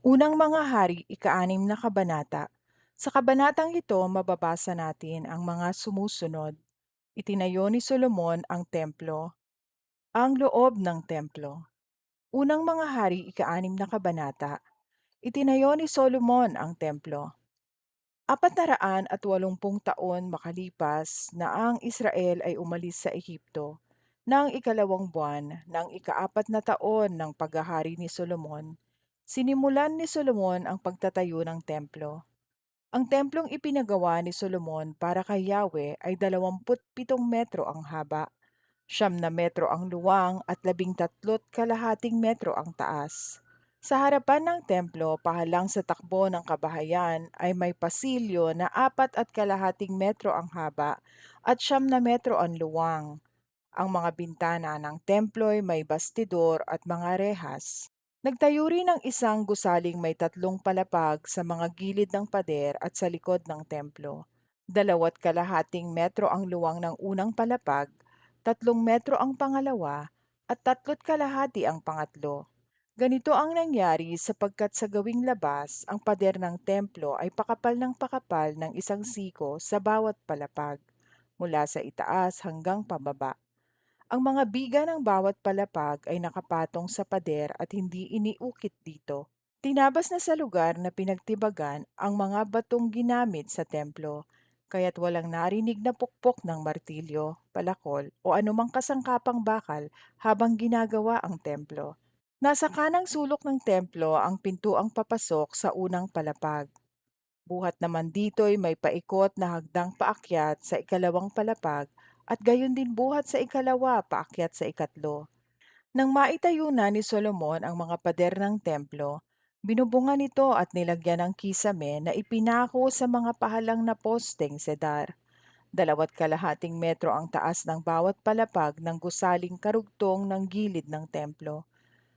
Unang Mga Hari, ika-6 na kabanata. Sa kabanatang ito, mababasa natin ang mga sumusunod. Itinayo ni Solomon ang templo. Ang loob ng templo. Unang Mga Hari, ika-6 na kabanata. Itinayo ni Solomon ang templo. 480 taon makalipas na ang Israel ay umalis sa Ehipto, ng ikalawang buwan ng ika-4 na taon ng paghahari ni Solomon, sinimulan ni Solomon ang pagtatayo ng templo. Ang templong ipinagawa ni Solomon para kay Yahweh ay 27 metro ang haba, 9 metro ang luwang at 13.5 metro ang taas. Sa harapan ng templo, pahalang sa takbo ng kabahayan, ay may pasilyo na 4.5 metro ang haba at 9 metro ang luwang. Ang mga bintana ng templo ay may bastidor at mga rehas. Nagtayo rin ng isang gusaling may 3 palapag sa mga gilid ng pader at sa likod ng templo. 2.5 metro ang luwang ng unang palapag, 3 metro ang pangalawa, at 3.5 ang pangatlo. Ganito ang nangyari sapagkat sa gawing labas, ang pader ng templo ay pakapal ng isang siko sa bawat palapag, mula sa itaas hanggang pababa. Ang mga biga ng bawat palapag ay nakapatong sa pader at hindi iniukit dito. Tinabas na sa lugar na pinagtibagan ang mga batong ginamit sa templo, kaya't walang narinig na pukpok ng martilyo, palakol o anumang kasangkapang bakal habang ginagawa ang templo. Nasa kanang sulok ng templo ang pintuang papasok sa unang palapag. Buhat naman dito'y may paikot na hagdang paakyat sa ikalawang palapag at gayon din buhat sa ikalawa paakyat sa ikatlo. Nang maitayo na ni Solomon ang mga pader ng templo, binubungan ito at nilagyan ng kisame na ipinako sa mga pahalang na posteng sedar. 2.5 metro ang taas ng bawat palapag ng gusaling karugtong ng gilid ng templo.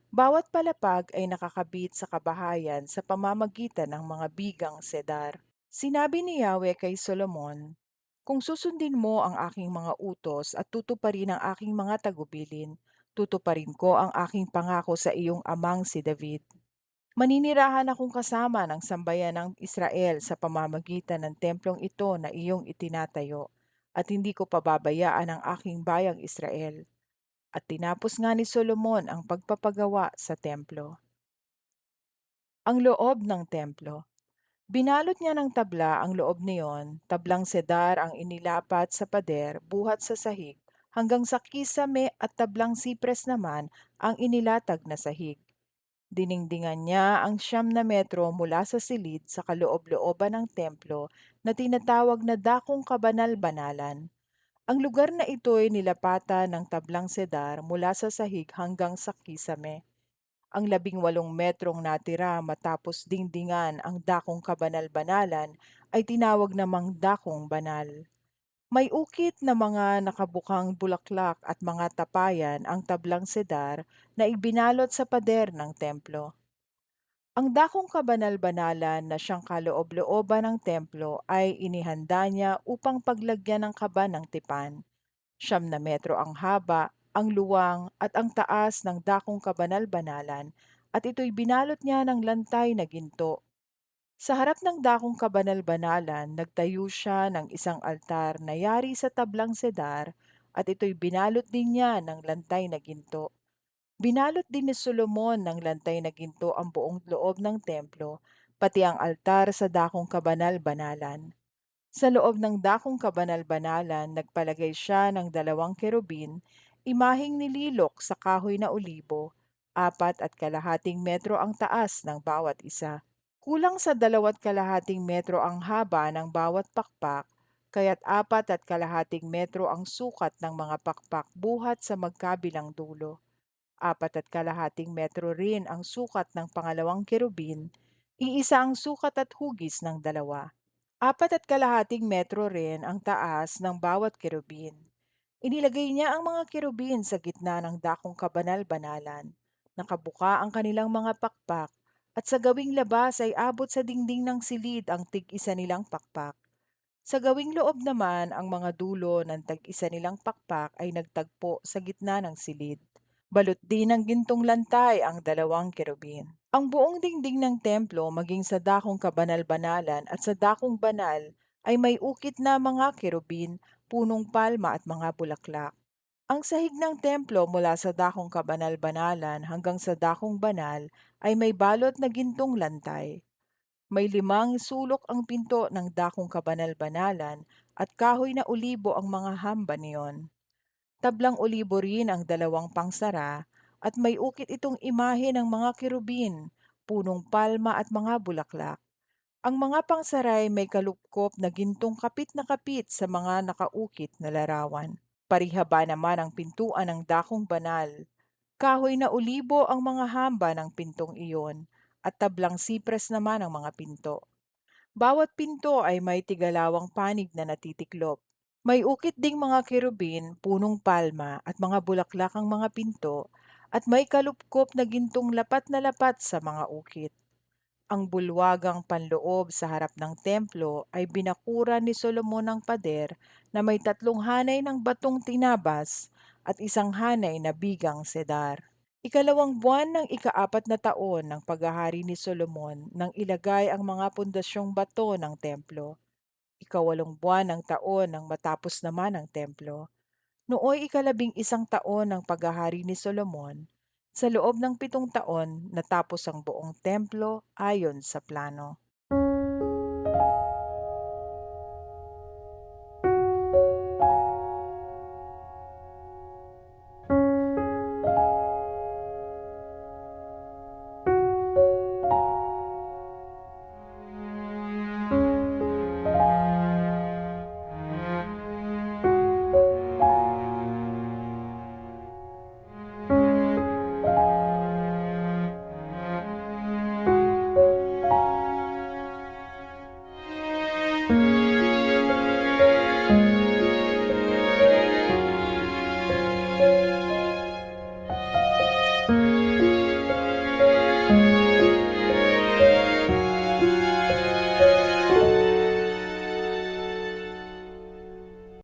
Bawat palapag ay nakakabit sa kabahayan sa pamamagitan ng mga bigang sedar. Sinabi ni Yahweh kay Solomon, "Kung susundin mo ang aking mga utos at tutuparin ang aking mga tagubilin, tutuparin ko ang aking pangako sa iyong amang si David. Maninirahan akong kasama ng sambayan ng Israel sa pamamagitan ng templong ito na iyong itinatayo, at hindi ko pababayaan ang aking bayang Israel." At tinapos nga ni Solomon ang pagpapagawa sa templo. Ang loob ng templo. Binalot niya ng tabla ang loob niyon, tablang sedar ang inilapat sa pader buhat sa sahig, hanggang sa kisame at tablang sipres naman ang inilatag na sahig. Diningdingan niya ang 9 metro mula sa silid sa kaloob-looban ng templo na tinatawag na Dakong Kabanal-Banalan. Ang lugar na ito'y nilapatan ng tablang sedar mula sa sahig hanggang sa kisame. Ang 18 metrong natira matapos dingdingan ang dakong kabanal-banalan ay tinawag namang dakong banal. May ukit na mga nakabukang bulaklak at mga tapayan ang tablang sedar na ibinalot sa pader ng templo. Ang dakong kabanal-banalan na siyang kaloob-looban ng templo ay inihanda niya upang paglagyan ng kaba ng tipan. 9 metro ang haba, ang luwang at ang taas ng dakong kabanal-banalan, at ito'y binalot niya ng lantay na ginto. Sa harap ng dakong kabanal-banalan, nagtayo siya ng isang altar na yari sa tablang sedar, at ito'y binalot din niya ng lantay na ginto. Binalot din ni Solomon ng lantay na ginto ang buong loob ng templo, pati ang altar sa dakong kabanal-banalan. Sa loob ng dakong kabanal-banalan, nagpalagay siya ng 2 kerubin, imaheng nililok sa kahoy na olibo, 4.5 metro ang taas ng bawat isa. Kulang sa 2.5 metro ang haba ng bawat pakpak, kaya't 4.5 metro ang sukat ng mga pakpak buhat sa magkabilang dulo. 4.5 metro rin ang sukat ng pangalawang kerubin, iisa ang sukat at hugis ng dalawa. 4.5 metro rin ang taas ng bawat kerubin. Inilagay niya ang mga kerubin sa gitna ng dakong kabanal-banalan. Nakabuka ang kanilang mga pakpak, at sa gawing labas ay abot sa dingding ng silid ang tig-isa nilang pakpak. Sa gawing loob naman, ang mga dulo ng tag-isa nilang pakpak ay nagtagpo sa gitna ng silid. Balot din ng gintong lantay ang dalawang kerubin. Ang buong dingding ng templo maging sa dakong kabanal-banalan at sa dakong banal ay may ukit na mga kerubin, punong palma at mga bulaklak. Ang sahig ng templo mula sa dakong kabanal-banalan hanggang sa dakong banal ay may balot na gintong lantay. May 5 sulok ang pinto ng dakong kabanal-banalan at kahoy na olibo ang mga hamba niyon. Tablang olibo rin ang dalawang pangsara at may ukit itong imahe ng mga kerubin, punong palma at mga bulaklak. Ang mga pangsaray may kalupkop na gintong kapit na kapit sa mga nakaukit na larawan. Parihaba naman ang pintuan ng dakong banal. Kahoy na olibo ang mga hamba ng pintong iyon at tablang sipres naman ang mga pinto. Bawat pinto ay may tigalawang panig na natitiklop. May ukit ding mga kerubin, punong palma at mga bulaklak ang mga pinto at may kalupkop na gintong lapat na lapat sa mga ukit. Ang bulwagang panloob sa harap ng templo ay binakuran ni Solomon ng pader na may 3 hanay ng batong tinabas at 1 hanay na bigang sedar. Ikalawang buwan ng ika-4 na taon ng paghahari ni Solomon nang ilagay ang mga pundasyong bato ng templo. Ika-8 buwan ng taon nang matapos naman ang templo. Nooy ika-11 taon ng paghahari ni Solomon. Sa loob ng 7 taon, natapos ang buong templo ayon sa plano.